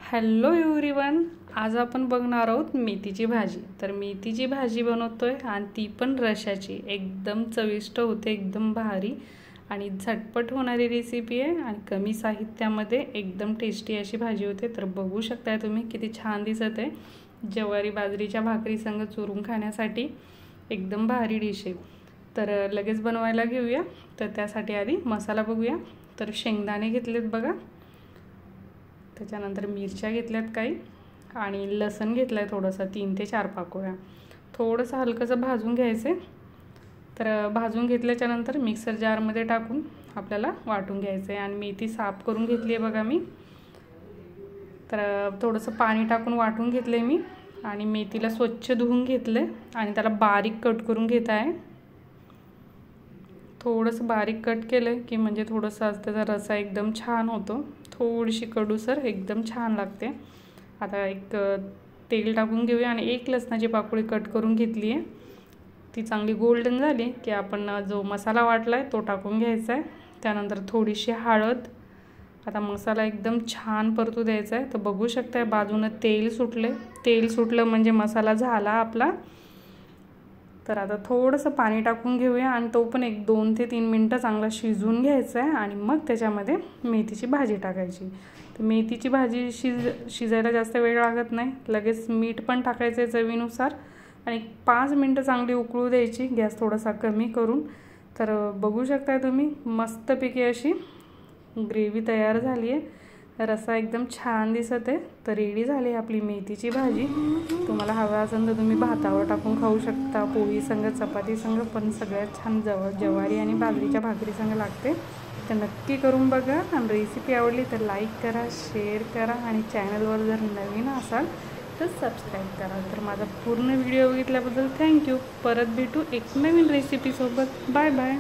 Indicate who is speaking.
Speaker 1: Hello everyone, आज आपण बघणार आहोत मेथीची भाजी। तर मेथीची भाजी बनवतोय आणि ती पण रशाची। एकदम चविष्ट होते, एकदम भारी आणि झटपट होणारी रेसिपी आहे आणि कमी साहित्यामध्ये एकदम टेस्टी अशी भाजी होते। तर बघू शकता तुम्ही किती छान दिसत आहे। ज्वारी बाजरीच्या भाकरी संग चुरून खाण्यासाठी एकदम भारी डिश आहे। तर लगेच बनवायला घेऊया। तर त्यासाठी आधी मसाला बघूया। तर शेंगदाणे घेतलेत बघा, त्याच्यानंतर मिरच्या घेतल्यात काही आणि लसूण घेतलाय थोडंसं 3 ते 4 पाकळ्या। थोडंसं हलकंसं भाजून घ्यायचं। तर भाजून घेतल्याच्या नंतर मिक्सर जारमध्ये टाकून आपल्याला वाटून घ्यायचं आहे। आणि मेथी साफ करून घेतली आहे बघा मी। तर थोडंसं पाणी टाकून वाटून घेतले मी आणि मेथीला स्वच्छ धुवून घेतले आणि त्याला बारीक कट करून घेत आहे। थोडंसं बारीक कट केलं की म्हणजे थोडंसं त्याचा रसा एकदम छान होतो। थोडीशी कडूसर एकदम छान लागते। आता एक तेल टाकून घेऊया आणि एक लसणाची पाकळी कट करून घेतली आहे। ती चांगली गोल्डन झाली की आपण जो मसाला वाटला आहे तो टाकून घ्यायचा आहे। त्यानंतर थोडीशी हळद। आता मसाला एकदम छान परतू द्यायचा आहे। तर बघू शकता बाजूने तेल सुटले। तेल सुटलं म्हणजे मसाला झाला आपला। तर आता थोडंसं पाणी टाकून घेऊया आणि तो पण एक 2 ते 3 मिनिटं चांगला शिजवून घ्यायचा आहे आणि मग त्याच्यामध्ये मेथीची भाजी टाकायची। तर मेथीची भाजी शिजायला जास्त वेळ लागत नाही। लगेच मीठ पण टाकायचं आहे चवीनुसार आणि 5 मिनिटं चांगली उकळू द्यायची, गॅस थोडासा कमी करून। तर बघू शकता तुम्ही मस्तपैकी अशी ग्रेव्ही तयार झाली आहे। रसा एकदम छान दिसत आहे। तर रेडी झाली आपली मेथीची भाजी। तुम्हाला हवा असेल तर तुम्ही भातावर टाकून खाऊ शकता, पोळी संग, चपाती संग, पण सगळ्यात छान ज्वारी आणि बाजरीच्या भाकरी संग लागते। तर नक्की करून बघा आणि रेसिपी आवडली तर लाईक करा, शेअर करा आणि चॅनलवर जर नवीन असाल तर सबस्क्राईब करा। तर माझा पूर्ण व्हिडिओ बघितल्याबद्दल थँक्यू। परत भेटू एक नवीन रेसिपीसोबत। Bye bye.